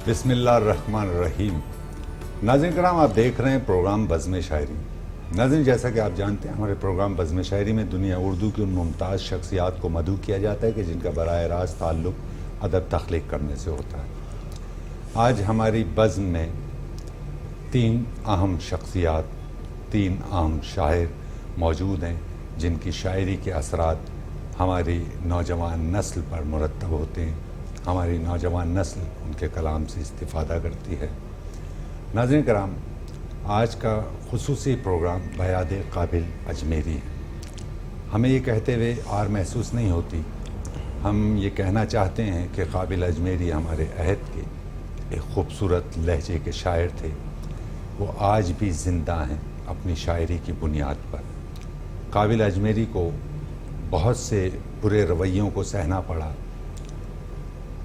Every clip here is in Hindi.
बिस्मिल्लाहिर्रहमानिर्रहीम। नाज़रीन कराम, आप देख रहे हैं प्रोग्राम बज़्म शायरी। नाज़रीन, जैसा कि आप जानते हैं, हमारे प्रोग्राम बज़्म शायरी में दुनिया उर्दू की उन मुमताज़ शख्सियात को मदऊ किया जाता है कि जिनका बराह रास्त ताल्लुक़ अदब तख्लीक करने से होता है। आज हमारी बज़्म में तीन अहम शख्सियात, तीन अहम शायर मौजूद हैं जिनकी शायरी के असरात हमारी नौजवान नस्ल पर मुरतब होते हैं। हमारी नौजवान नस्ल उनके कलाम से इस्तिफ़ादा करती है। नाज़रीन कराम, आज का खुसूसी प्रोग्राम बयाद काबिल अजमेरी है। हमें ये कहते हुए आर महसूस नहीं होती। हम ये कहना चाहते हैं कि काबिल अजमेरी हमारे अहद के एक ख़ूबसूरत लहजे के शायर थे। वो आज भी ज़िंदा हैं अपनी शायरी की बुनियाद पर। काबिल अजमेरी को बहुत से बुरे रवैयों को सहना पड़ा।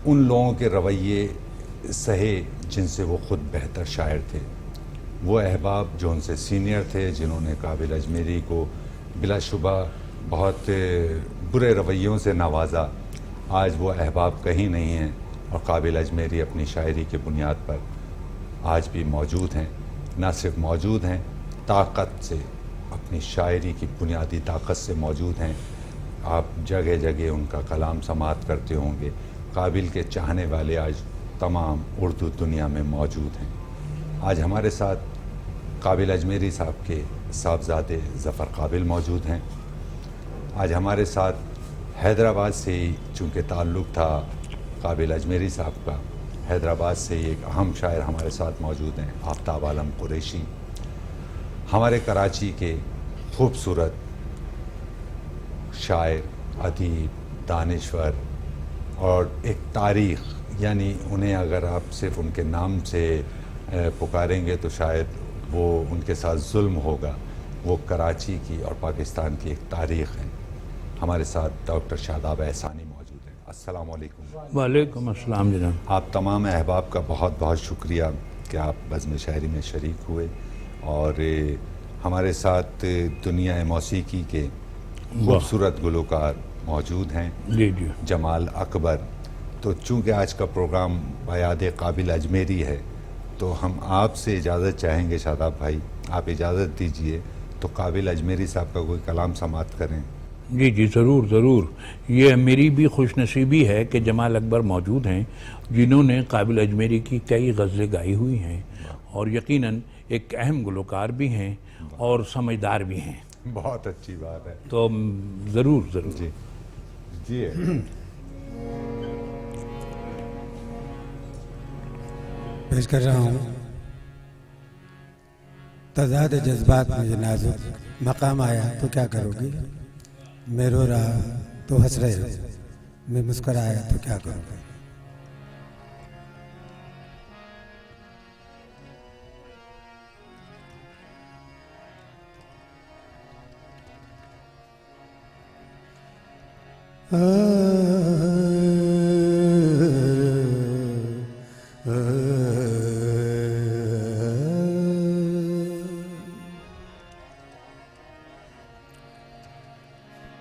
उन लोगों के रवैये सहे जिनसे वो ख़ुद बेहतर शायर थे। वो अहबाब जो उनसे सीनियर थे, जिन्होंने काबिल अजमेरी को बिलाशुबा बहुत बुरे रवैयों से नवाजा, आज वो अहबाब कहीं नहीं हैं और काबिल अजमेरी अपनी शायरी की बुनियाद पर आज भी मौजूद हैं। न सिर्फ मौजूद हैं, ताकत से, अपनी शायरी की बुनियादी ताकत से मौजूद हैं। आप जगह जगह उनका कलाम समाअत करते होंगे। काबिल के चाहने वाले आज तमाम उर्दू दुनिया में मौजूद हैं। आज हमारे साथ काबिल अजमेरी साहब के साहबजादे ज़फ़र काबिल मौजूद हैं। आज हमारे साथ हैदराबाद से ही चूँकि ताल्लुक़ था काबिल अजमेरी साहब का, हैदराबाद से एक अहम शायर हमारे साथ मौजूद हैं, आफ्ताब आलम कुरैशी। हमारे कराची के खूबसूरत शायर, अदीब, दानिश्वर और एक तारीख़, यानी उन्हें अगर आप सिर्फ़ उनके नाम से पुकारेंगे तो शायद वो उनके साथ जुल्म होगा। वो कराची की और पाकिस्तान की एक तारीख़ है। हमारे साथ डॉक्टर शादाब एहसानी मौजूद हैं। अस्सलाम वालेकुम। वालेकुम अस्सलाम जनाब। आप तमाम अहबाब का बहुत बहुत शुक्रिया कि आप बज़्म शायरी में शरीक हुए और हमारे साथ दुनिया मौसीकी के खूबसूरत गुलकार मौजूद हैं। जी जी। जमाल अकबर। तो चूँकि आज का प्रोग्राम बयाद काबिल अजमेरी है, तो हम आपसे इजाज़त चाहेंगे शादाब भाई, आप इजाज़त दीजिए तो काबिल अजमेरी साहब का कोई कलाम समाअत करें। जी जी, ज़रूर ज़रूर। ये मेरी भी खुशनसीबी है कि जमाल अकबर मौजूद हैं जिन्होंने काबिल अजमेरी की कई गज़लें गाई हुई हैं और यकीनन एक अहम गुलकार भी हैं और समझदार भी हैं। बहुत अच्छी बात है। तो ज़रूर ज़रूर जी जी। पेश कर रहा हूँ तज़ाद जज्बात में ये नाजुक मकाम आया तो क्या करोगी, मैं रो रहा तो हंस रहे हो, मैं मुस्कुराया तो क्या करोगे।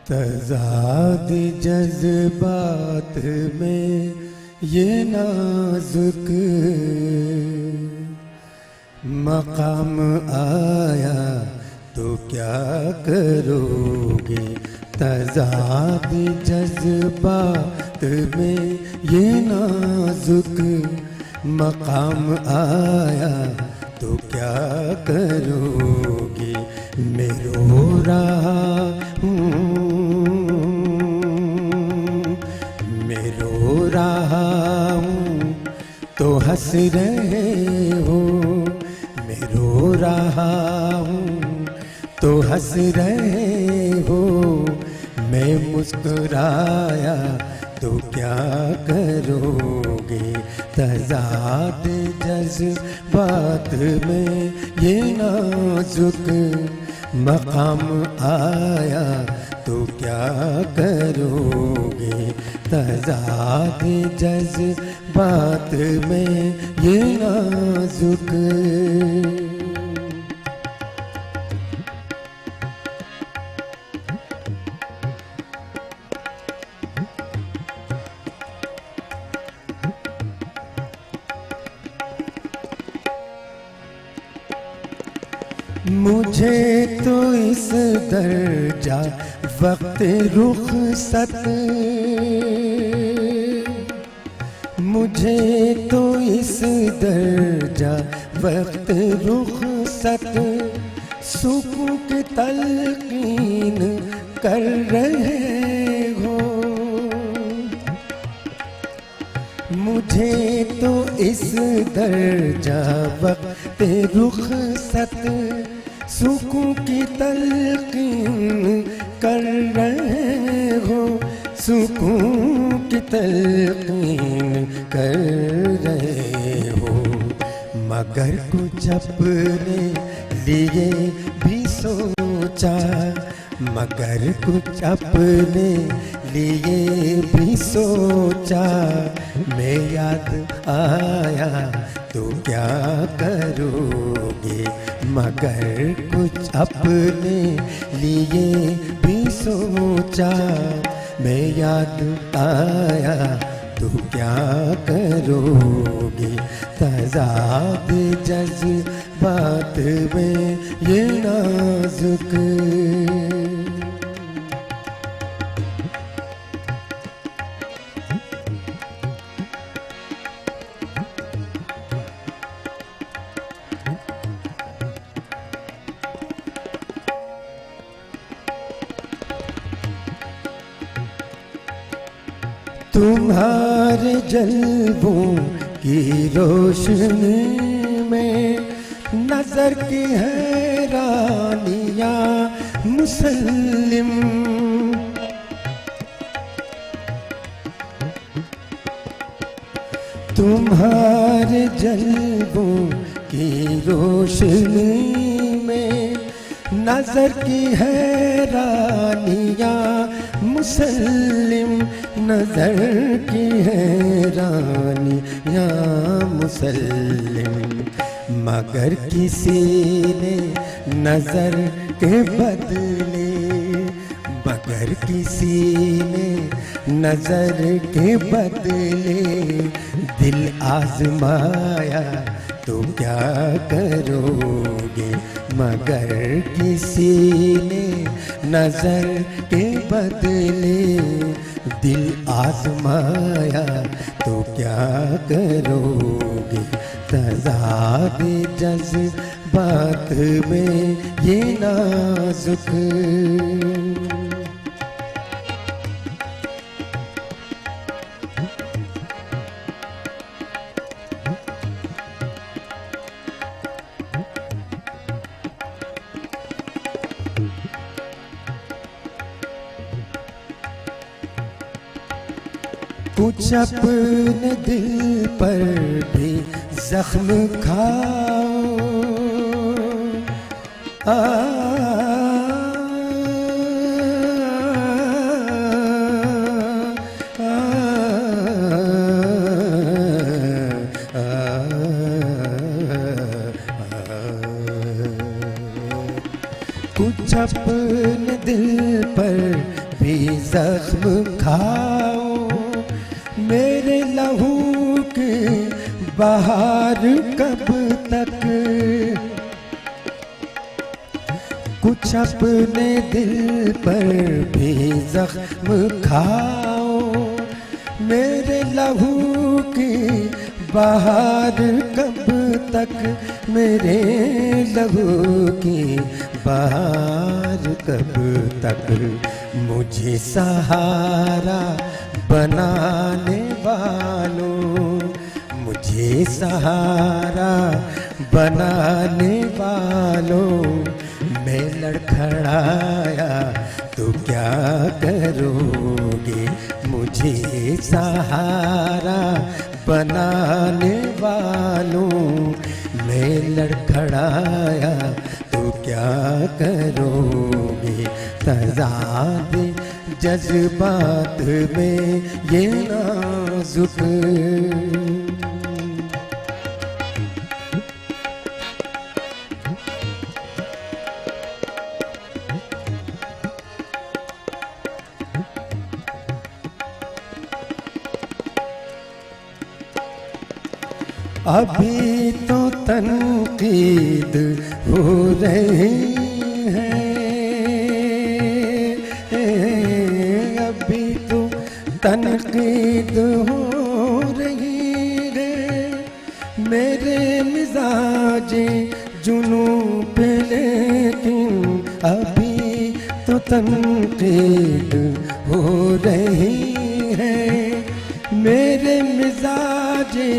तज़ाद जज्बात में ये नाजुक मकाम आया तो क्या करोगे। तज़ाद जज्बात में ये नाजुक मकाम आया तो क्या करोगे। मैं रो रहा हूँ, मैं रो रहा हूँ तो हंस रहे हो, मैं रो रहा हूँ तो हंस रहे हो, मैं मुस्कुराया तो क्या करोगे। तज़ाद जज्बात में ये नाजुक मकाम आया तो क्या करोगे। तज़ाद जज्बात में ये नाजुक। मुझे तो इस दर्जा वक्त रुखसत, मुझे तो इस दर्जा वक्त रुखसत सुकून की तलकीन कर रहे हो। मुझे तो इस दर्जा वक्त रुखसत सुकून की तलकीन कर रहे हो, सुकून की तलकीन कर रहे हो। मगर कुछ अपने लिए भी सोचा, मगर कुछ अपने लिए भी सोचा, मैं याद आया तो क्या करोगे। मगर कुछ अपने लिए भी सोचा, मैं याद आया तो क्या करोगे। तज़ाद जज्बात में ये नाजुक, तुम्हारे जलवों की रोशनी में नजर की हैरानियां मुसल्लिम। तुम्हारे जलवों की रोशनी में नजर की हैरानियां मुसल्लिम, नजर की हैरानियां मुसल्लिम। मगर किसी ने नजर के बदले, मगर किसी ने नजर के बदले दिल आजमाया तो क्या करोगे। मगर किसी ने नजर के बदले दिल आजमाया तो क्या करोगे। तज़ाद जज्बात में ये नाजुक, कुछ अपने दिल पर भी जख्म खाओ, कुछ अपने दिल पर भी जख्म खाओ। मेरे लहू के बहार कब तक, कुछ अपने दिल पर भी जख्म खाओ। मेरे लहू की बहार कब तक, मेरे लहू की बहार कब तक। मुझे सहारा बनाने वालों, मुझे सहारा बनाने वालों, मैं लड़खड़ाया तो क्या करोगे। मुझे सहारा बनाने वालों, मैं लड़खड़ाया तो क्या करोगे। तज़ाद जज्बात में ये नाजुक, अभी तो तनकीद हो रही है, अभी तो तनकीद हो रही है, मेरे मिजाजे जुनू पे, लेकिन अभी तो तनकीद हो रही है, मेरे मिजाजे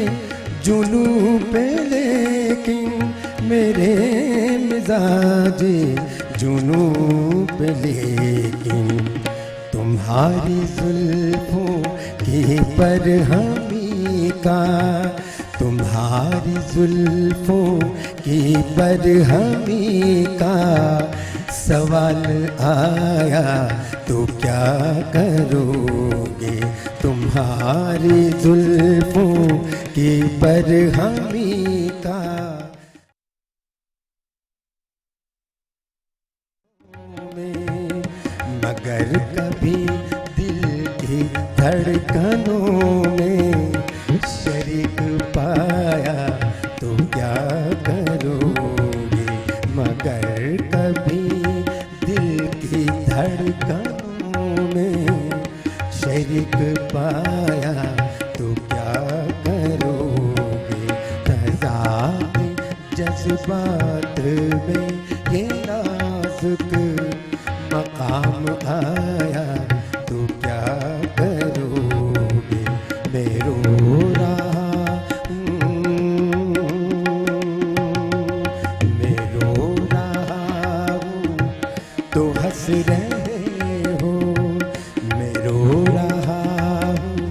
जुनू पे, लेकिन मेरे मिजाजे जुनू पे, लेकिन तुम्हारी जुल्फों की बरहमी का, तुम्हारी जुल्फों की बरहमी का सवाल आया तो क्या करोगे, तुम्हारी जुल्फों की बरहमी का। मगर कभी दिल की धड़कनों में शरीक पाया तो क्या करोगे, मगर कभी दिल की धड़कनों में शरीक पाया तो क्या करोगे, तज़ाद जज्बात में ये नाजुक मकाम आया तो क्या करोगे, मैं रो रहा हूँ, मैं रो रहा हूँ तो हंस रहे हो, मैं रो रहा हूँ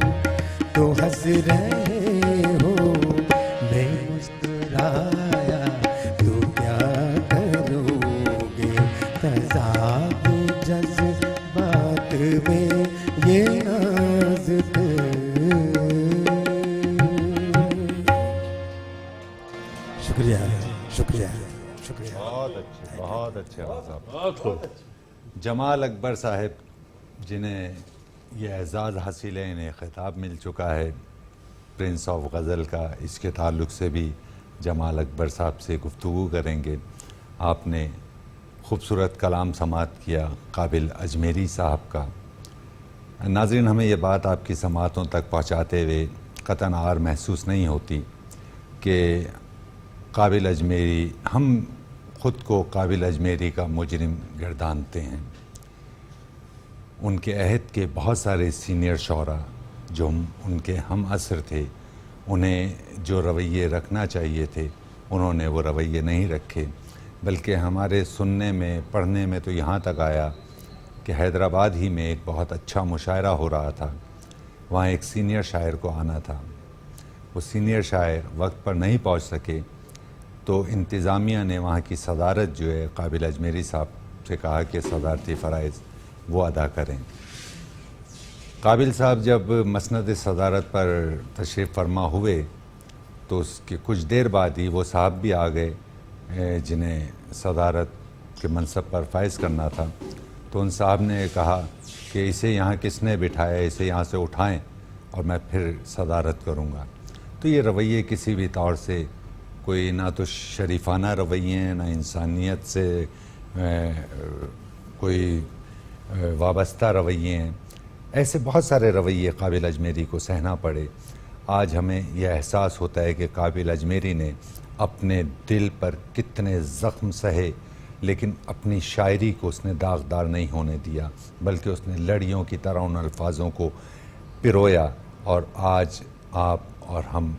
तो हंस रहे हो, मैं मुस्कुराया तो क्या करोगे, तज़ाद जज्बात में ये नाजुक। शुक्रिया शुक्रिया शुक्रिया। बहुत अच्छे साहब। बहुत खूब। जमाल अकबर साहब जिन्हें ये एजाज़ हासिल है, इन्हें ख़िताब मिल चुका है प्रिंस ऑफ गज़ल का, इसके ताल्लुक़ से भी जमाल अकबर साहब से गुफ्तगू करेंगे। आपने खूबसूरत कलाम समात किया काबिल अजमेरी साहब का। नाज़रीन, हमें ये बात आपकी समातों तक पहुँचाते हुए क़तन आर महसूस नहीं होती कि काबिल अजमेरी, हम ख़ुद को काबिल अजमेरी का मुजरिम गर्दानते हैं। उनके अहद के बहुत सारे सीनियर शौरा जो उनके हम असर थे, उन्हें जो रवैये रखना चाहिए थे उन्होंने वो रवैये नहीं रखे, बल्कि हमारे सुनने में पढ़ने में तो यहाँ तक आया कि हैदराबाद ही में एक बहुत अच्छा मुशायरा हो रहा था, वहाँ एक सीनियर शायर को आना था। वो सीनियर शायर वक्त पर नहीं पहुँच सके तो इंतज़ामिया ने वहाँ की सदारत जो है काबिल अजमेरी साहब से कहा कि सदारती फ़राइज़ वो अदा करें। काबिल साहब जब मसनद सदारत पर तशरीफ़ फरमा हुए तो उसके कुछ देर बाद ही वो साहब भी आ गए जिन्हें सदारत के मनसब पर फाइज करना था। तो उन साहब ने कहा कि इसे यहाँ किसने बिठाया, इसे यहाँ से उठाएं और मैं फिर सदारत करूँगा। तो ये रवैये किसी भी तौर से कोई ना तो शरीफाना रवैये हैं, ना इंसानियत से कोई वाबस्ता रवैये हैं। ऐसे बहुत सारे रवैये काबिल अजमेरी को सहना पड़े। आज हमें यह एहसास होता है कि काबिल अजमेरी ने अपने दिल पर कितने ज़ख्म सहे, लेकिन अपनी शायरी को उसने दागदार नहीं होने दिया, बल्कि उसने लड़ियों की तरह उन अल्फाजों को पिरोया। और आज आप और हम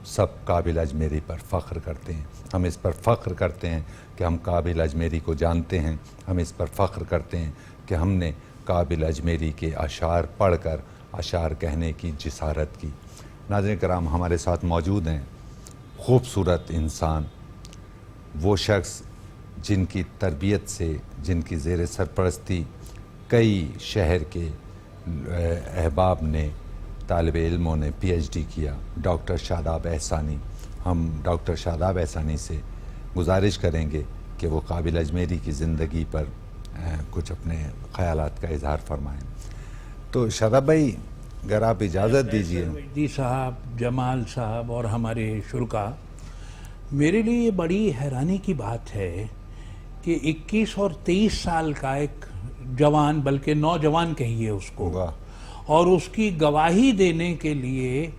सब काबिल अजमेरी पर फ़ख्र करते हैं। हम इस पर फ़ख्र करते हैं कि हम काबिल अजमेरी को जानते हैं। हम इस पर फ़ख्र करते हैं कि हमने काबिल अजमेरी के अशार पढ़कर अशार कहने की जिसारत की। नाज़रीन कराम, हमारे साथ मौजूद हैं खूबसूरत इंसान, वो शख्स जिनकी तरबियत से, जिनकी ज़ेर सरपरस्ती कई शहर के अहबाब ने, तालिब इल्मों ने PhD किया, डॉक्टर शादाब एहसानी। हम डॉक्टर शादाब एहसानी से गुजारिश करेंगे कि वो काबिल अजमेरी की ज़िंदगी पर कुछ अपने ख़यालात का इज़हार फरमाएँ। तो शादाब भाई, अगर आप इजाज़त दीजिए। जी साहब, जमाल साहब और हमारे शुरा, मेरे लिए ये बड़ी हैरानी की बात है कि 21 और 23 साल का एक जवान, बल्कि नौजवान कहिए उसको, वाह, और उसकी गवाही देने के लिए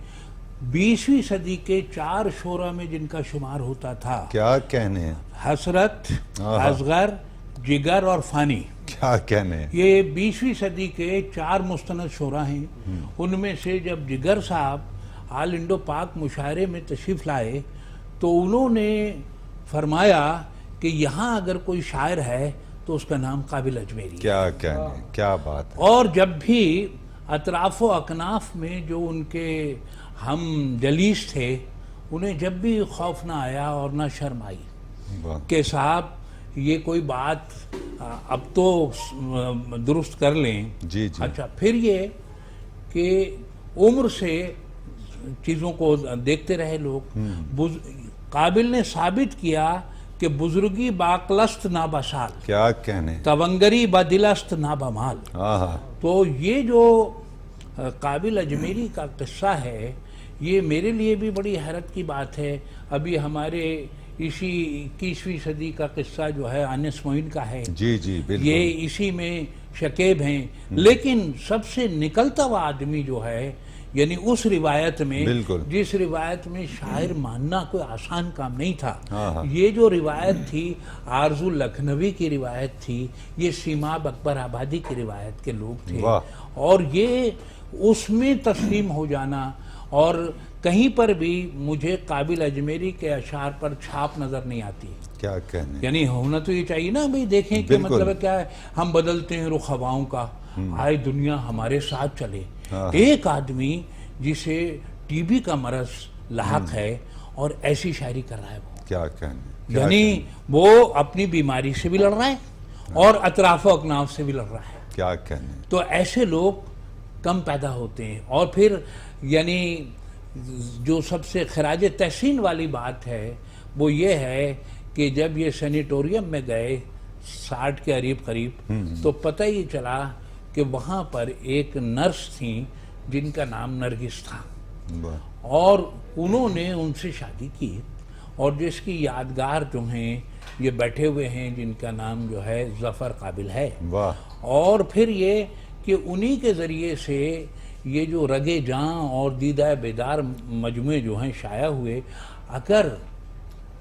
20वीं सदी के 4 शोरा में जिनका शुमार होता था, क्या कहने हैं, हसरत, आहा। असगर, जिगर और फानी, क्या कहने हैं। ये 20वीं सदी के 4 मुस्तनद शोरा हैं। उनमें से जब जिगर साहब आल इंडो पाक मुशायरे में तशरीफ़ लाए तो उन्होंने फरमाया कि यहाँ अगर कोई शायर है तो उसका नाम काबिल अजमेरी है। क्या कहने, क्या बात है। और जब भी अतराफ़ व अकनाफ में जो उनके हम जलीस थे, उन्हें जब भी खौफ ना आया और ना शर्म आई वाह, कि साहब ये कोई बात अब तो दुरुस्त कर लें। जी जी। अच्छा, फिर ये कि उम्र से चीज़ों को देखते रहे लोग। काबिल ने साबित किया कि बुजुर्गी बाकलस्त ना बसाल, क्या कहने, तवंगरी बदिलस्त ना बमाल। आहा, तो ये जो काबिल अजमेरी का किस्सा है, ये मेरे लिए भी बड़ी हैरत की बात है। अभी हमारे इसी 21वीं सदी का किस्सा जो है आनिस मोइन का है, जी जी, बिल्कुल। ये इसी में शकेब हैं। लेकिन सबसे निकलता हुआ आदमी जो है, यानी उस रिवायत में, बिल्कुल। जिस रिवायत में शायर मानना कोई आसान काम नहीं था, हाँ। ये जो रिवायत थी आरजू लखनवी की रिवायत थी, ये सीमाब अकबर आबादी की रिवायत के लोग थे। वाह। और ये उसमें तस्लीम हो जाना, और कहीं पर भी मुझे काबिल अजमेरी के अशार पर छाप नज़र नहीं आती। क्या कहने, यानी होना तो ये चाहिए ना भाई, देखें कि बिल्कुल। मतलब क्या है, हम बदलते हैं रुख हवाओं का, आए दुनिया हमारे साथ चले। हाँ। एक आदमी जिसे टीबी का मरज लाहक है और ऐसी शायरी कर रहा है वो, क्या कहने, क्या यानी कहने, वो अपनी बीमारी से भी लड़ रहा है और अतराफ अकनाफ से भी लड़ रहा है। क्या कहने। तो ऐसे लोग कम पैदा होते हैं। और फिर यानी जो सबसे खराज तहसीन वाली बात है वो ये है कि जब ये सैनिटोरियम में गए 60 के करीब, तो पता ही चला कि वहाँ पर एक नर्स थी जिनका नाम नरगिस था, वाह, और उन्होंने उनसे शादी की, और जिसकी यादगार जो हैं ये बैठे हुए हैं, जिनका नाम जो है जफ़र काबिल है। वाह, और फिर ये कि उन्हीं के ज़रिए से ये जो रगे जां और दीदा बेदार मजमूए जो हैं शाया हुए, अगर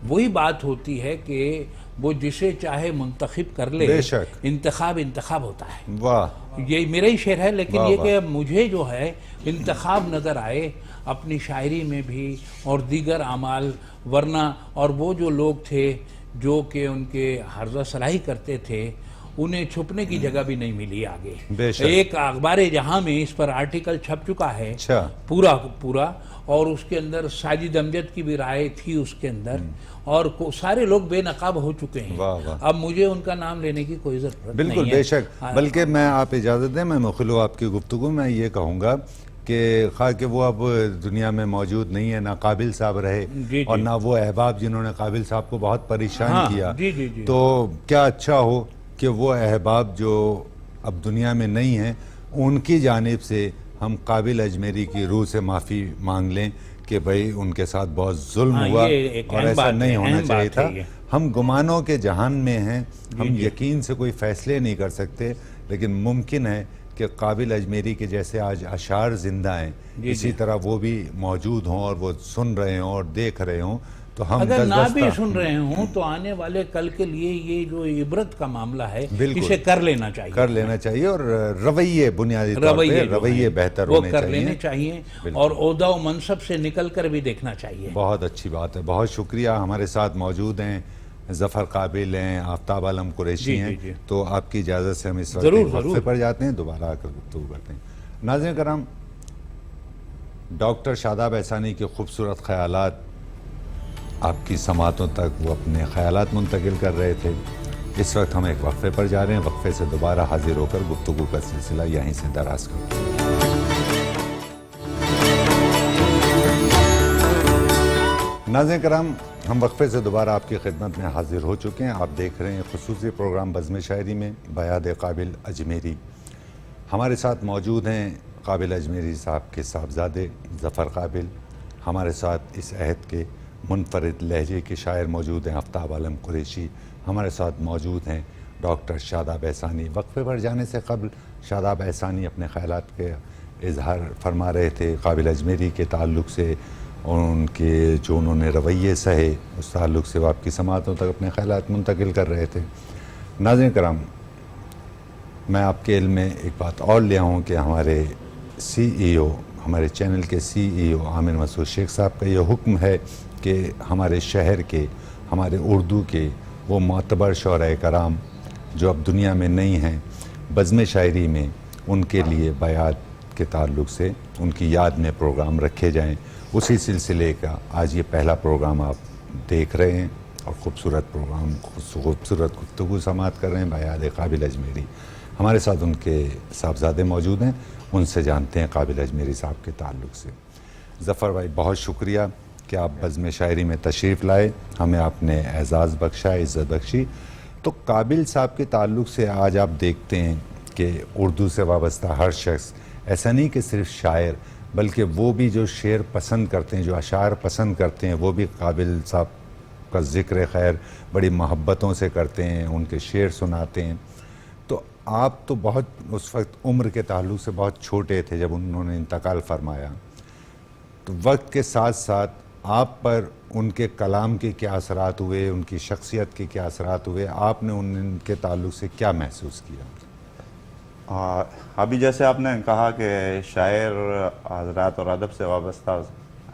वही बात होती है कि वो जिसे चाहे मुंतखब कर ले, बेशक। इंतखाब होता है। वाह, ये मेरा ही शेर है, लेकिन वाह, ये वाह। कि मुझे जो है इंतखाब नज़र आए अपनी शायरी में भी और दीगर आमाल, वरना और वो जो लोग थे जो कि उनके हर्जा सलाही करते थे, उन्हें छुपने की जगह भी नहीं मिली आगे। बेशक। एक अखबार जहां में इस पर आर्टिकल छप चुका है, अच्छा, पूरा, और उसके अंदर साजिद अमजद की भी राय थी उसके अंदर, और सारे लोग बेनकाब हो चुके हैं। वाह, वाह। अब मुझे उनका नाम लेने की कोई जरूरत बिल्कुल, नहीं है। बेशक। हाँ। बल्कि मैं, आप इजाज़त दें, मैं मुखिलो आपकी गुफ्तगू में ये कहूँगा कि खा कि वो अब दुनिया में मौजूद नहीं है, ना काबिल साहब रहे जी। और ना वो अहबाब जिन्होंने काबिल साहब को बहुत परेशान हाँ, किया। जी। तो क्या अच्छा हो कि वो अहबाब जो अब दुनिया में नहीं हैं, उनकी जानिब से हम काबिल अजमेरी की रूह से माफ़ी मांग लें कि भाई उनके साथ बहुत जुल्म हाँ, हुआ ये एक और अहम ऐसा बात नहीं है, होना अहम चाहिए बात था। है ये। हम गुमानों के जहान में हैं, हम जी। यकीन से कोई फैसले नहीं कर सकते, लेकिन मुमकिन है कि काबिल अजमेरी के जैसे आज अशार जिंदा हैं, जी, इसी जी। तरह वो भी मौजूद हों और वो सुन रहे हों और देख रहे हों, तो हम अगर ना भी दस-दस्ता सुन रहे हों तो आने वाले कल के लिए ये जो इबरत का मामला है, बिल्कुल। इसे कर लेना चाहिए। कर लेना चाहिए और रवैये, बुनियादी तौर पे जो रवैये हैं, बेहतर वो होने कर चाहिए। लेने चाहिए, बिल्कुल। और ओहदा व मनसब से निकल कर भी देखना चाहिए। बहुत अच्छी बात है, बहुत शुक्रिया। हमारे साथ मौजूद हैं ज़फ़र काबिल हैं, आफ्ताब आलम कुरैशी जी, हैं। जी। तो आपकी इजाज़त से हम इस वक्त ज़रूर, एक वक्फे ज़रूर। पर जाते हैं, दोबारा आकर गुफ्तगू करते हैं। नाज़रीन करम, डॉक्टर शादाब एहसानी के खूबसूरत ख़यालात आपकी समातों तक वो अपने ख़यालात मुंतकिल कर रहे थे। इस वक्त हम एक वक्फे पर जा रहे हैं, वक्फे से दोबारा हाजिर होकर गुफ्तगू का सिलसिला यहीं से दराज करते हैं। नाज़रीन करम, हम वक्फे से दोबारा आपकी खिदमत में हाजिर हो चुके हैं। आप देख रहे हैं खुसूसी प्रोग्राम बज़्म शायरी में बयाद काबिल अजमेरी। हमारे साथ मौजूद हैं काबिल अजमेरी साहब के साहबजादे ज़फ़र काबिल, हमारे साथ इस अहद के मुनफरिद लहजे के शायर मौजूद हैं आफ्ताब आलम कुरैशी, हमारे साथ मौजूद हैं डॉक्टर शादाब एहसानी। वक्फे पर जाने से कबल शादाब एहसानी अपने ख़यालात के इजहार फरमा रहे थे काबिल अजमेरी के ताल्लुक़ से, उनके जो उन्होंने रवैये सहे उस ताल्लुक़ से वो आपकी समातों तक अपने ख़यालात मुंतकिल कर रहे थे। नाज़रीन कराम, मैं आपके इल्म में एक बात और ले आऊँ कि हमारे CEO, हमारे चैनल के CEO आमिर मसूद शेख साहब का ये हुक्म है कि हमारे शहर के, हमारे उर्दू के वो मोतबर शुअरा कराम जो अब दुनिया में नहीं हैं, बज़्म शायरी में उनके लिए बयात के ताल्लुक़ से उनकी याद में प्रोग्राम रखे जाएं। उसी सिलसिले का आज ये पहला प्रोग्राम आप देख रहे हैं और ख़ूबसूरत प्रोग्राम, ख़ूबसूरत गुफ्तगू समात कर रहे हैं बयाद काबिल अजमेरी। हमारे साथ उनके साहबजादे मौजूद हैं, उनसे जानते हैं काबिल अजमेरी साहब के ताल्लुक़ से। ज़फ़र भाई, बहुत शुक्रिया कि आप बज़्म शायरी में तशरीफ़ लाए, हमें आपने एज़ाज़ बख्शा, इज़्ज़त बख्शी। तो काबिल साहब के ताल्लुक़ से आज आप देखते हैं कि उर्दू से वाबस्ता हर शख्स, ऐसा नहीं कि सिर्फ शायर, बल्कि वो भी जो शेर पसंद करते हैं, जो अशार पसंद करते हैं, वो भी काबिल साहब का ज़िक्र खैर बड़ी मोहब्बतों से करते हैं, उनके शेर सुनाते हैं। तो आप तो बहुत उस वक्त उम्र के ताल्लुक़ से बहुत छोटे थे जब उन्होंने इंतकाल फरमाया, तो वक्त के साथ साथ आप पर उनके कलाम के क्या असरात हुए, उनकी शख्सियत के क्या असरात हुए, आपने उनके ताल्लुक़ से क्या महसूस किया? अभी जैसे आपने कहा कि शायर हजरात और अदब से वाबस्ता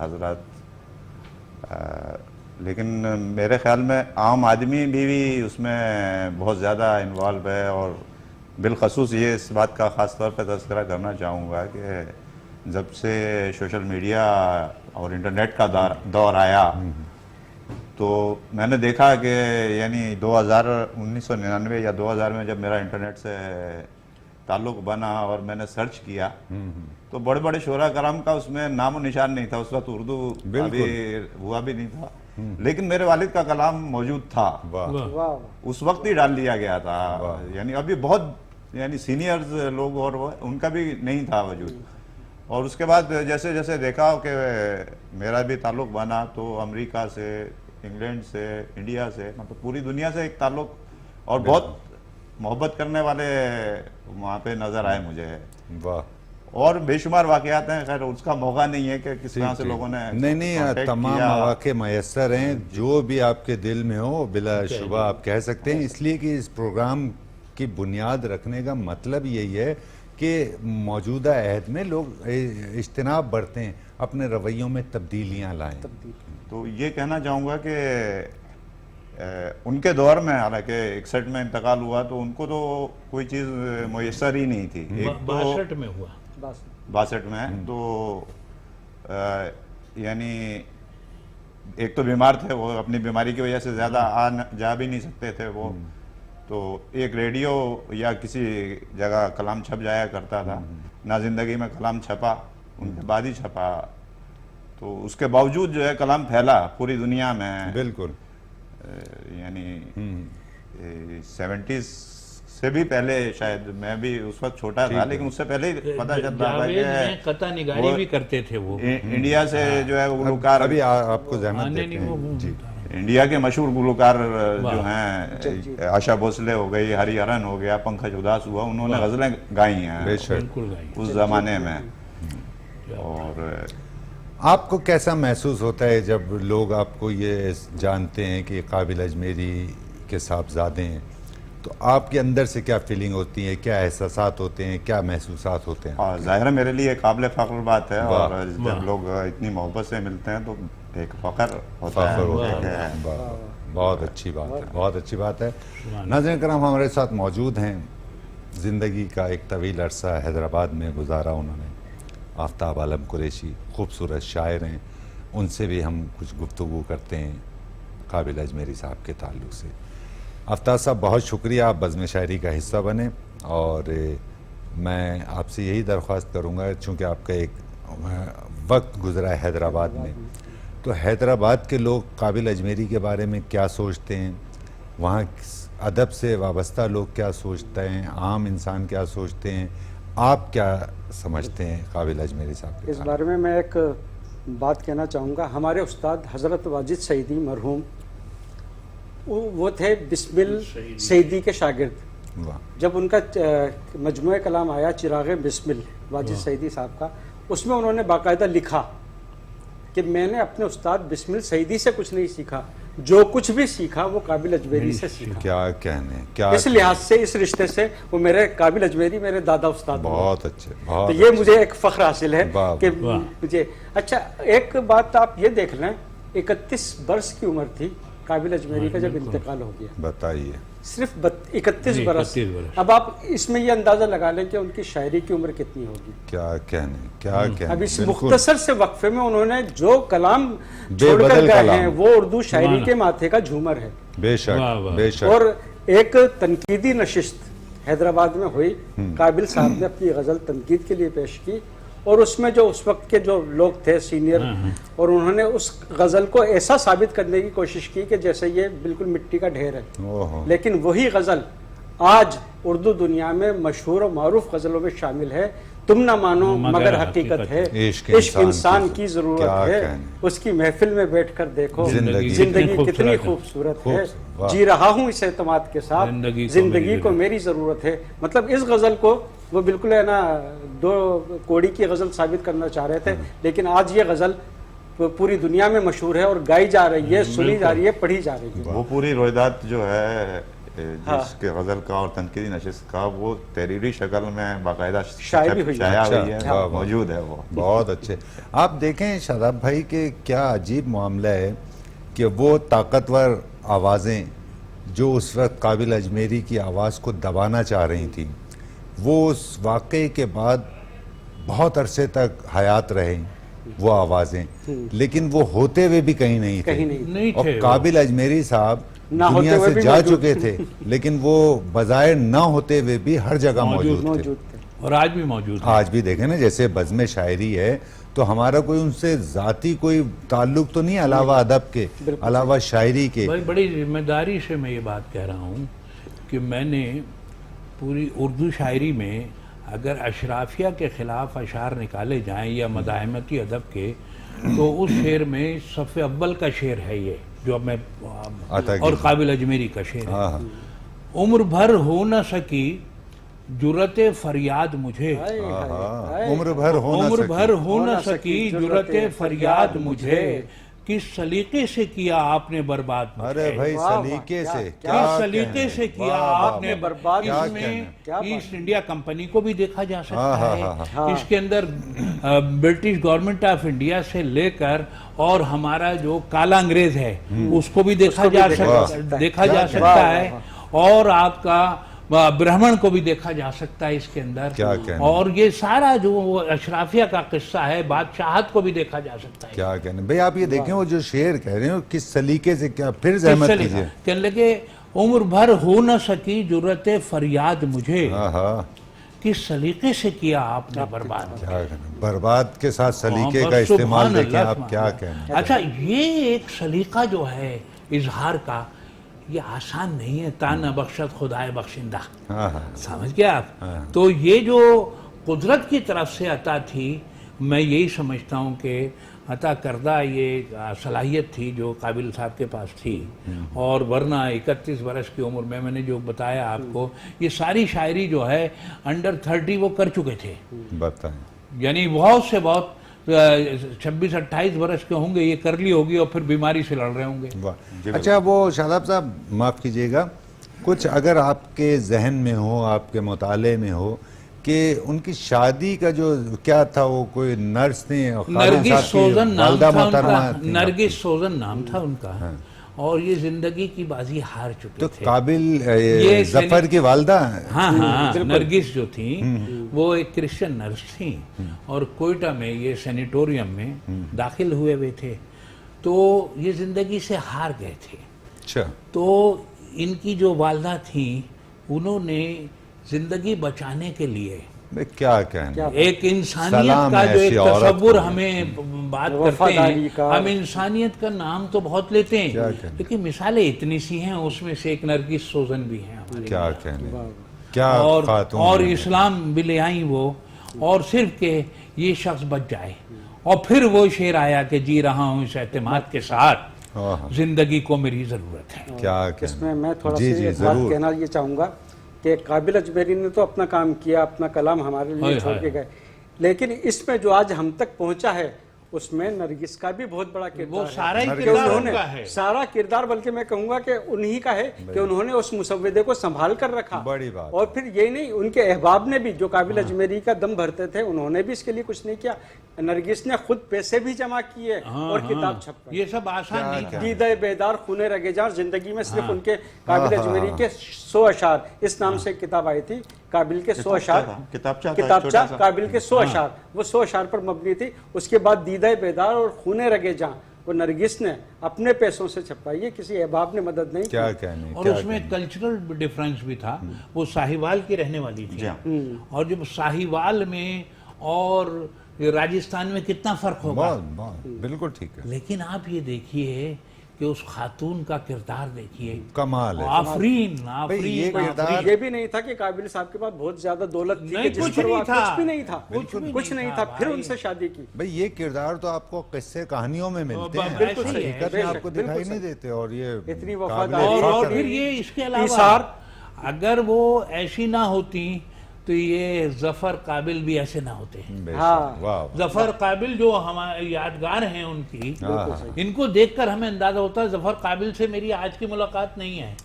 हजरात, लेकिन मेरे ख़्याल में आम आदमी भी उसमें बहुत ज़्यादा इन्वॉल्व है। और बिलखसूस ये इस बात का ख़ास तौर पर तज़किरा करना चाहूँगा कि जब से सोशल मीडिया और इंटरनेट का दौर आया, तो मैंने देखा कि यानी 1999 या 2000 में जब मेरा इंटरनेट से ताल्लुक़ बना और मैंने सर्च किया, तो बड़े बड़े शोरा कराम का उसमें नामो निशान नहीं था। उस वक्त उर्दू अभी हुआ भी नहीं था, लेकिन मेरे वालिद का कलाम मौजूद था। उस वक्त ही डाल दिया गया था। यानी अभी बहुत यानी सीनियर्स लोग और उनका भी नहीं था वजूद। और उसके बाद जैसे जैसे देखा कि मेरा भी ताल्लुक़ बना, तो अमेरिका से, इंग्लैंड से, इंडिया से, मतलब पूरी दुनिया से एक ताल्लुक़ और बहुत मोहब्बत करने वाले वहाँ पे नज़र आए मुझे। वाह। और बेशुमार वाक़यात हैं, खैर उसका मौका नहीं है कि किस तरह से लोगों ने नहीं तमाम मौके मैसर हैं, जो भी आपके दिल में हो बिलाशुबा आप कह सकते हैं। इसलिए कि इस प्रोग्राम की बुनियाद रखने का मतलब यही है कि मौजूदा अहद में लोग इज्तिनाब बरतें, अपने रवैयों में तब्दीलियाँ लाएं। तो ये कहना चाहूँगा कि उनके दौर में, हालांकि 61 में इंतकाल हुआ, तो उनको तो कोई चीज़ मुयस्सर ही नहीं थी। 62 में हुआ, 62 में। तो यानी एक तो बीमार थे वो, अपनी बीमारी की वजह से ज़्यादा जा भी नहीं सकते थे वो। तो एक रेडियो या किसी जगह कलाम छप जाया करता था, ना ज़िंदगी में कलाम छपा, उनके बाद ही छपा। तो उसके बावजूद जो है कलाम फैला पूरी दुनिया में। बिल्कुल। यानी 70s से भी पहले, शायद मैं भी उस वक्त छोटा था, लेकिन उससे पहले ही पता चल रहा था कि कता निगारी भी करते थे वो। इंडिया से जो है वो गुलकार, अभी आपको ज़हमत देते हैं जी, इंडिया के मशहूर गुलकार जो हैं, आशा भोसले हो गई, हरिहरन हो गया, पंकज उदास हुआ, उन्होंने गज़लें गाई हैं उस ज़माने में। और आपको कैसा महसूस होता है जब लोग आपको ये जानते हैं कि काबिल अजमेरी के साहबजादे हैं, तो आपके अंदर से क्या फीलिंग होती है, क्या एहसासात होते हैं, क्या महसूसात होते हैं? ज़ाहिर है मेरे लिए काबिल फ़ख्र बात है। और जब लोग इतनी मोहब्बत से मिलते हैं तो एक फ़ख्र होता है। बहुत अच्छी बात है, बहुत अच्छी बात है। नाज़रीन करम, हमारे साथ मौजूद हैं, ज़िंदगी का एक तवील अरसा हैदराबाद में गुजारा उन्होंने, आफ्ताब आलम कुरैशी, खूबसूरत शायर हैं। उनसे भी हम कुछ गुफ्तगू करते हैं काबिल अजमेरी साहब के ताल्लुक़ से। आफ्ताब साहब, बहुत शुक्रिया, आप बज़्म शायरी का हिस्सा बने। और मैं आपसे यही दरख्वास्त करूँगा, चूँकि आपका एक वक्त गुजरा है हैदराबाद में, तो हैदराबाद के लोग काबिल अजमेरी के बारे में क्या सोचते हैं, वहाँ अदब से वाबस्ता लोग क्या सोचते हैं, आम इंसान क्या सोचते हैं, आप क्या समझते हैं काबिल अजमेरी साहब के इस बारे बारे में मैं एक बात कहना चाहूँगा। हमारे उस्ताद हज़रत वाजिद सईदी मरहूम वो थे बिस्मिल सईदी के शागिर्द। में? वाह, जब उनका मजमूए कलाम आया चिराग बिस्मिल वाजिद सईदी साहब का, उसमें उन्होंने बाकायदा लिखा कि मैंने अपने उस्ताद बिस्मिल सईदी से कुछ नहीं सीखा, जो कुछ भी सीखा वो काबिल अजमेरी से सीखा। क्या कहने, क्या इस लिहाज से, इस रिश्ते से वो मेरे काबिल अजमेरी मेरे दादा उस्ताद हुए। बहुत अच्छे, तो बहुत ये अच्छे। मुझे एक फख्र हासिल है वाह, कि वाह। मुझे। अच्छा, एक बात आप ये देख लें, 31 वर्ष की उम्र थी काबिल अजमेरी का जब इंतकाल हो गया, बताइए। सिर्फ 31 जी, बरस। 31 बरस। अब आप इसमें ये अंदाजा लगा लें कि उनकी शायरी की उम्र कितनी होगी। क्या कहने, क्या कहने। अब इस बिल्कुल। मुख्तसर से वक्फे में उन्होंने जो कलाम छोड़कर बेबदल गए कलाम। हैं वो उर्दू शायरी सुभान के माथे का झूमर है। बेशक, वाह, वाह। बेशक। और एक तनकीदी नशिस्त हैदराबाद में हुई, काबिल साहब ने अपनी गज़ल तनकीद के लिए पेश की, और उसमें जो उस वक्त के जो लोग थे सीनियर, और उन्होंने उस गज़ल को ऐसा साबित करने की कोशिश की कि जैसे ये बिल्कुल मिट्टी का ढेर है। ओहो। लेकिन वही गज़ल आज उर्दू दुनिया में मशहूर और मारूफ गज़लों में शामिल है। तुम ना मानो मगर हकीकत है, इश्क इश्क इंसान की ज़रूरत क्या है, कहने। उसकी महफिल में बैठकर देखो जिंदगी जिंदगी कितनी कितनी खूबसूरत खूबसूरत है, वाह। जी रहा हूँ इस एतमाद के साथ, जिंदगी को मेरी ज़रूरत है। मतलब इस गज़ल को वो बिल्कुल है ना दो कोड़ी की गज़ल साबित करना चाह रहे थे, लेकिन आज ये गज़ल पूरी दुनिया में मशहूर है और गाई जा रही है, सुनी जा रही है, पढ़ी जा रही है। वो पूरी रोहिदात जो है जिसके गजल का और तनकीदी नशिस्त का, वो तहरीरी शक्ल में बाकायदा शायरी हुई है। छाया अच्छा, हुई है, वाह, वाह। मौजूद है वो। बहुत अच्छे। आप देखें शादाब भाई के क्या अजीब मामला है कि वो ताकतवर आवाज़ें जो उस वक्त काबिल अजमेरी की आवाज़ को दबाना चाह रही थी, वो उस वाक़े के बाद बहुत अरसे तक हयात रहे वो आवाज़ें, लेकिन वो होते हुए भी कहीं नहीं थे। कहीं नहीं नहीं और थे वो। काबिल अजमेरी साहब ना होते दुनिया हुए से भी जा मौजूद चुके थे, लेकिन वो बजाय ना होते हुए भी हर जगह मौजूद थे। मौजूद थे। और आज भी मौजूद है। आज भी देखें ना, जैसे बज़्म शायरी है तो हमारा कोई उनसे ज़ाती कोई ताल्लुक तो नहीं, अलावा अदब के, अलावा शायरी के। भाई बड़ी जिम्मेदारी से मैं ये बात कह रहा हूँ कि मैंने पूरी उर्दू शायरी में अगर अशराफिया के ख़िलाफ़ अशार निकाले जाएं या मदाहमती अदब के, तो उस शेर में सफ़े अव्वल का शेर है ये जो अब मैं, और काबिल अजमेरी का शेर है। हाँ, उम्र भर हो न सकी जुरते फरियाद मुझे, हाय, हाय, हाय। उम्र भर हो ना उम्र सकी। भर हो न न सकी सकी जुरते फरियाद मुझे, मुझे। किस सलीके से किया आपने बर्बाद मुझे। अरे भाई वाह, वाह, सलीके क्या- से, क्या किस कहने। सलीके से किया वाह, वाह, आपने वाह। बर्बाद। क्या इसमें कहने। क्या बात ईस्ट इंडिया कंपनी को भी देखा जा सकता हाँ, हाँ, है। हाँ, हाँ। इसके अंदर ब्रिटिश गवर्नमेंट ऑफ इंडिया से लेकर और हमारा जो काला अंग्रेज है उसको भी देखा उसको भी जा देखा सकता देखा जा क्या सकता कहने। है, वाह, और आपका ब्राह्मण को भी देखा जा सकता है इसके अंदर। क्या कहने। और ये सारा जो अशराफिया का किस्सा है, बादशाहत को भी देखा जा सकता है। क्या कहने भाई, आप ये देखें वो जो शेर कह रहे हो किस सलीके से, क्या फिर जहमत कीजिए। कहने लगे उम्र भर हो न सकी जुर्रते फरियाद मुझे, हाँ हाँ, किस सलीके से किया आपने बर्बाद। क्या कहने, बर्बाद के साथ सलीके हाँ, का बस इस्तेमाल सुभान देखें अल्लाह, आप, क्या सुभान कहने। अच्छा, ये एक सलीका जो है इजहार का, ये आसान नहीं है। ताना बख्शत खुदाए बख्शिंदा, हाँ हाँ, समझ गए आप। तो ये जो कुदरत की तरफ से अता थी, मैं यही समझता हूँ कि अता करदा ये सलाहियत थी जो काबिल साहब के पास थी। और वरना 31 बरस की उम्र में मैंने जो बताया आपको, ये सारी शायरी जो है अंडर 30 वो कर चुके थे। बताएं। यानी बहुत से बहुत 26-28 बरस के होंगे, ये कर ली होगी और फिर बीमारी से लड़ रहे होंगे। वाह। अच्छा, वो शादाब साहब माफ़ कीजिएगा, कुछ अगर आपके जहन में हो, आपके मुताले में हो कि उनकी शादी का जो क्या था, वो कोई नर्स थी, नरगिस सोजन नाम था उनका, थी। नरगिस सोजन नाम था उनका। और ये जिंदगी की बाजी हार चुके तो थे। काबिल ये जफर की वालदा। हाँ हाँ, नरगिस जो थी वो एक क्रिश्चियन नर्स थी और कोयटा में ये सैनिटोरियम में दाखिल हुए हुए थे। तो ये जिंदगी से हार गए थे। अच्छा, तो इनकी जो वालदा थी, उन्होंने जिंदगी बचाने के लिए भाई क्या कहना। एक इंसानियत सलाम का जो एक ऐसी औरत तसव्वुर को। हमें बात करते वफादारी हैं, का। हम इंसानियत का नाम तो बहुत लेते क्या हैं, कहने। लेकिन मिसालें इतनी सी हैं, उसमें से एक नरगिस सोजन भी है हमारे। क्या कहने। क्या खातून और है। इस्लाम भी ले आई वो, और सिर्फ के ये शख्स बच जाए। और फिर वो शेर आया कि जी रहा हूँ इस एतमाद के साथ, हाँ, जिंदगी को मेरी जरूरत है। क्या इसमें मैं थोड़ा जी सा जी एक बात जरूर। कहना ये चाहूँगा कि काबिल अजमेरी ने तो अपना काम किया, अपना कलाम हमारे लिए हाय, छोड़ हाय। के गए, लेकिन इसमें जो आज हम तक पहुंचा है उसमें नरगिस का भी बहुत बड़ा किरदार वो है। सारा ही नरगिस किरदार उन्होंने उनका है। सारा किरदार, बल्कि मैं कहूंगा कि उन्हीं का है कि उन्होंने उस मुसव्वदे को संभाल कर रखा। बड़ी बात और फिर यही नहीं, उनके अहबाब ने भी, जो काबिल अजमेरी का दम भरते थे, उन्होंने भी इसके लिए कुछ नहीं किया। नरगिस ने खुद पैसे भी जमा किए और किताब छपवाई। ये सब आसान नहीं था। दीदा बेदार खूने रगेजार जिंदगी में सिर्फ उनके काबिल अजमेरी के 100 अशार, इस नाम से किताब आई थी, काबिल के 100 अशार, किताबचा था, किताबचा छोटा सा। काबिल के 100 अशार, वो 100 अशार पर मबनी थी। उसके बाद दीदा बेदार और खूने रगेजा वो नरगिस ने अपने पैसों से छपवाई है, किसी अहबाब ने मदद नहीं क्या की। कहने और क्या उसमें कल्चरल डिफरेंस भी था। वो साहिवाल की रहने वाली थी, जी हाँ। और जब साहिवाल में और राजस्थान में कितना फर्क होगा। बहुत बहुत बिल्कुल ठीक है, लेकिन आप ये देखिए कि उस खातून का किरदार देखिए, कमाल है। आफरीन ये आफरीन किरदार- आफरीन। ये भी नहीं था कि काबिल साहब के पास बहुत ज्यादा दौलत थी नहीं, कि जिस कुछ पर वो नहीं था। कुछ भी नहीं था, कुछ भी नहीं था फिर भाई। उनसे शादी की। भाई ये किरदार तो आपको किस्से कहानियों में मिलते हैं, बिल्कुल सही है, हकीकत में बेशक, आपको बिल्कुल दिखाई सही। नहीं देते। और ये इतनी काबिल वफादारी और फख्र फिर है। ये इसके अलावा ईसार, अगर वो ऐसी ना होती तो ये जफर काबिल भी ऐसे ना होते हैं। बेशक, हाँ। वाह वाह। जफर काबिल जो हमारे यादगार हैं उनकी, हाँ, इनको देखकर हमें अंदाजा होता है जफर काबिल से मेरी आज की मुलाकात नहीं है,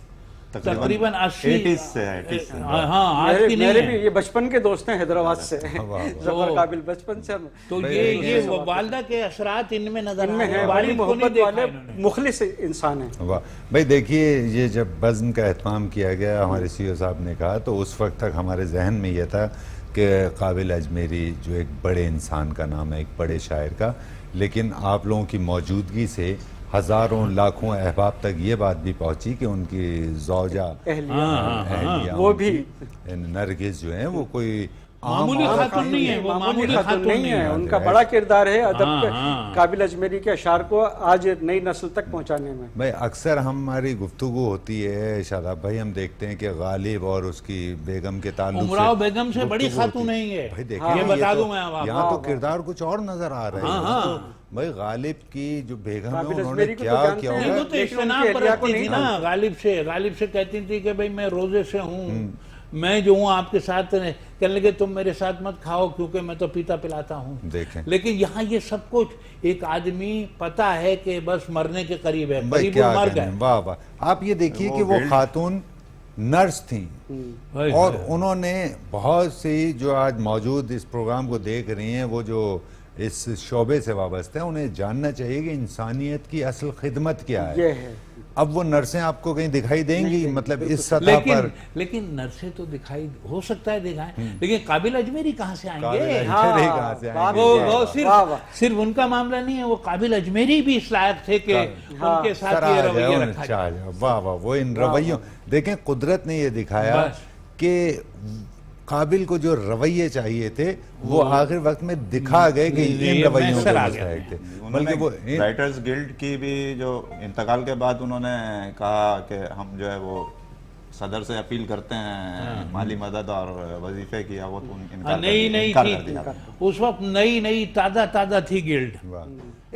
तकरीबन 80 80s से है, 80s से। हाँ आज की मेरे नहीं भी है। ये बचपन के दोस्त हैं हैदराबाद से, वाह। जफर काबिल बचपन से हम तो भाई, ये वालदा के असरात इनमें नजर आ इनमें रहे है, हैं। बड़ी वालिद को नहीं मोहब्बत देखा वाले इन्होंने। मुखलिस इंसान हैं। वाह भाई, देखिए ये जब बज़्म का एहतमाम किया गया, हमारे सीईओ साहब ने कहा, तो उस वक्त तक हमारे जहन में यह था कि काबिल अजमेरी जो एक बड़े इंसान का नाम है, एक बड़े शायर का, लेकिन आप लोगों की मौजूदगी से हज़ारों लाखों अहबाब तक ये बात भी पहुंची कि उनकी ज़ौजा अहलिया वो भी नरगिस जो हैं वो कोई आम मामूली औरत खातून नहीं है, वो मामूली खातून नहीं है। है। उनका बड़ा किरदार है अदब हाँ, के, हाँ। काबिल अजमेरी के अशार को आज नई नस्ल तक पहुंचाने में। भाई अक्सर हमारी गुफ्तगू होती है शादाब भाई, हम देखते हैं कि गालिब और उसकी बेगम के ताल्लुक से उमराव बेगम से बड़ी गुफ्तगू खातून होती नहीं है, भाई देखिए ये ना, बता तो- दूं मैं अब आपको। यहाँ तो किरदार कुछ और नजर आ रहे हैं। हाँ, तो भाई गालिब की जो बेगम है काबिल उन्होंने अजमेरी को तो क्या जानते किया हैं। नहीं, वो होगा। तो लेकिन इस्तेनाम उनकी अहलिया को बरतती थी नहीं ना, गालिब से कहती थी कि भाई मैं रोजे से हूँ, मैं जो हूँ आपके साथ, कहने लगे तुम मेरे साथ मत खाओ क्योंकि मैं तो पीता पिलाता हूँ। देखें लेकिन यहाँ ये सब कुछ एक आदमी पता है कि बस मरने के करीब है, भाई करीब क्या वो मर कहने, गए। वाह वाह। आप ये देखिए कि वो खातून नर्स थी हाय, और हाय। उन्होंने बहुत सी जो आज मौजूद इस प्रोग्राम को देख रही हैं, वो जो इस शोबे से वाबस्ते हैं, उन्हें जानना चाहिए कि इंसानियत की असल खिदमत क्या ये है। है। अब वो नर्सें आपको कहीं दिखाई देंगी, मतलब इस सतह पर लेकिन नर्सें तो दिखाई हो सकता है दिखाएं, लेकिन काबिल अजमेरी कहाँ से काबिल आएंगे? अजमेरी कहाँ से हाँ, आएंगे? वो वाह, वो वाह, वाह। सिर्फ उनका मामला नहीं है, वो काबिल अजमेरी भी इस लायक थे कि उनके साथ सर ये आ रवैया जाए, रखा चाह जाए। जाए। वाह वाह, वो इन रवैयों, देखें कुदरत ने ये दिखाया बस। कि काबिल को जो रवैये चाहिए थे वो आखिर वक्त में दिखा गए कि इन ये रवैयों मैसर के आ मुस्तहिक थे। उन्होंने बल्कि वो राइटर्स गिल्ड की भी जो इंतकाल के बाद उन्होंने कहा कि हम जो है वो सदर से अपील करते हैं माली मदद और वजीफे की, वो तो नई इनकार थी कर दिया। उस वक्त, नई ताजा थी गिल्ड। वाह।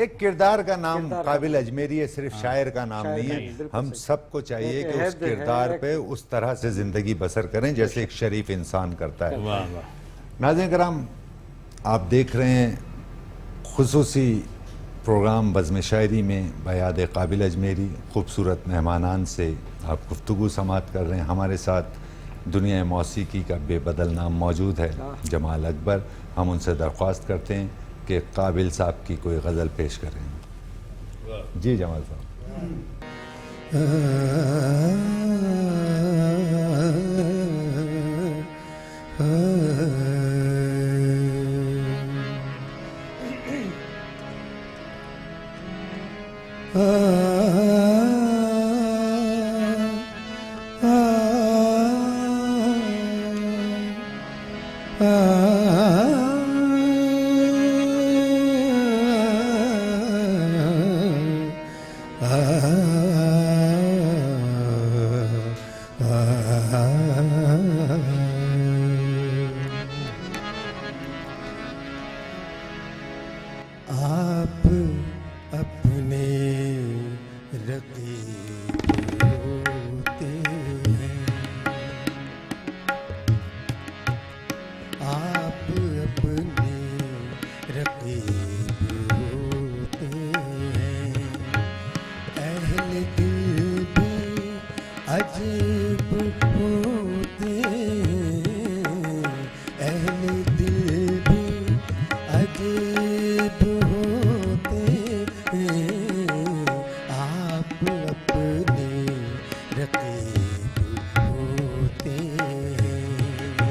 एक किरदार का नाम काबिल अजमेरी है, सिर्फ शायर का नाम नहीं है। बिल्कुल हम सबको चाहिए एक कि उस अहद है, किरदार पे उस तरह से जिंदगी बसर करें जैसे एक शरीफ इंसान करता है। वाह वाह। नाज़रीन कराम, आप देख रहे हैं खुसूसी प्रोग्राम बज़्म शायरी में बयाद काबिल अजमेरी, खूबसूरत मेहमानान से आप गुफ्तगू समात कर रहे हैं। हमारे साथ दुनिया मौसीकी का बेबदल नाम मौजूद है, जमाल अकबर। हम उनसे दरख्वास्त करते हैं कि काबिल साहब की कोई गज़ल पेश करें। जी जमाल साहब। ah आप अपने रकीब होते हैं, आप अपने रकीब होते हैं। अहले दिल भी अजीब होते हैं, अहले दिल भी अजीब होते हैं। आप अपने रकीब होते हैं,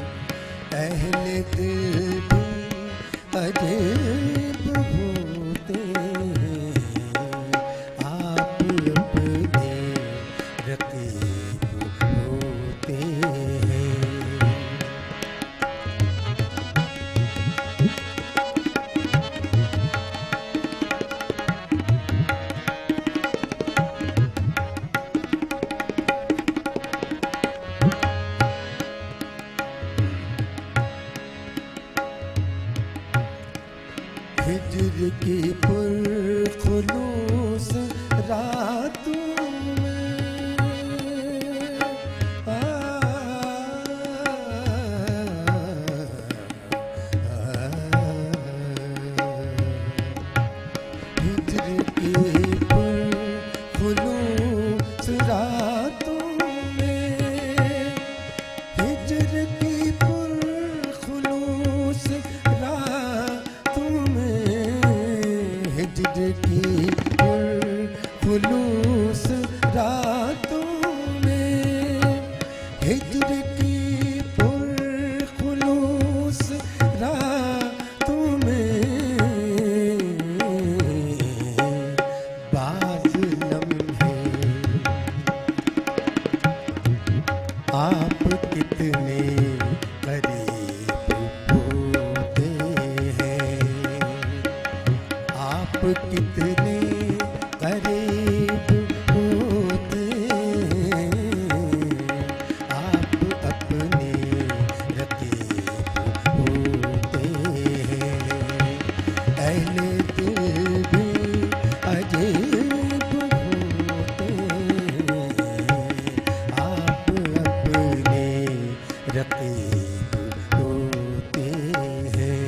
अहले दिल भी अजीब होते हैं। आप अपने रकीब होते हैं। हिज्र की पुरखुलूस रातों में हिज्र की पुरखुलूस रातों में, हिज्र की पुरखुलूस रातों में, हिज्र की पुरखुलूस रातों में, हिज्र की पुरखुलूस रातों में। बाज़ लम्हे आप कितने करीब होते हैं, आप कितने करीब होते हैं। आप अपने रकीब होते हैं, अहले दिल भी अजीब होते हैं। आप अपने रकीब होते हैं।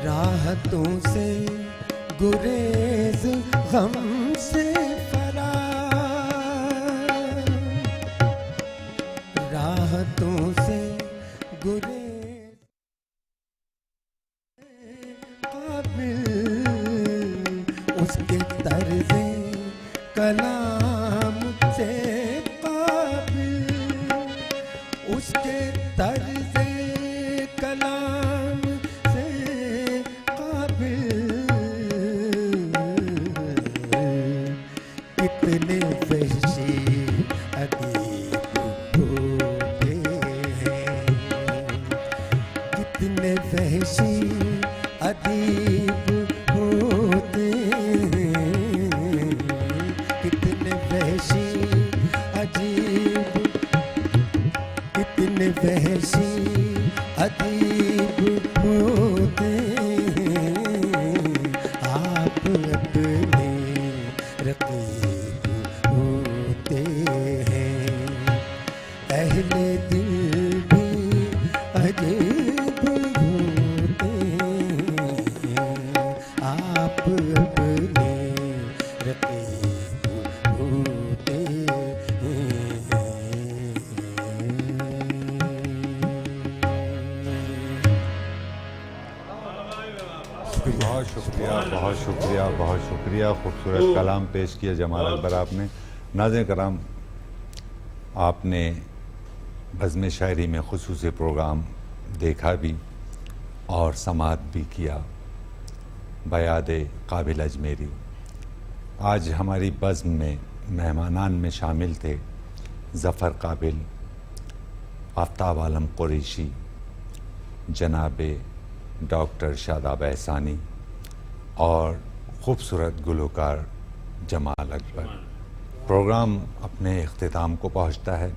राहतों से गुरेज, गम से फरार, राहतों से गुरेज काबिल, उसके तर्ज़े कलाम से काबिल, उसके तर्ज़े कलाम से काबिल। कितने वहशी अदीब होते हैं, कितने वहशी अदीब होते हैं। कितने वहशी अजीब, कितने वहशी अदीब होते हैं। आप अपने रकीब होते हैं, अहले दिल भी अजीब होते हैं। आप अपने रकीब होते बहुत शुक्रिया, बहुत शुक्रिया, बहुत शुक्रिया। खूबसूरत कलाम पेश किया जमाल अकबर आपने। नाज़रीन कराम, आपने बज़्म शायरी में खुसूसी प्रोग्राम देखा भी और समाअत भी किया बयाद काबिल अजमेरी। आज हमारी बज़्म में मेहमानान में शामिल थे ज़फ़र काबिल, आफ्ताब आलम कुरैशी, जनाब डॉक्टर शादाब एहसानी और खूबसूरत गुलकार जमाल अकबर। प्रोग्राम अपने इख्तिताम को पहुंचता है।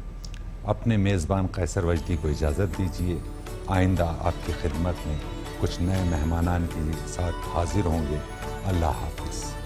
अपने मेज़बान कैसर वजदी को इजाज़त दीजिए। आइंदा आपकी खिदमत में कुछ नए मेहमानान के साथ हाजिर होंगे। अल्लाह हाफ़िज़।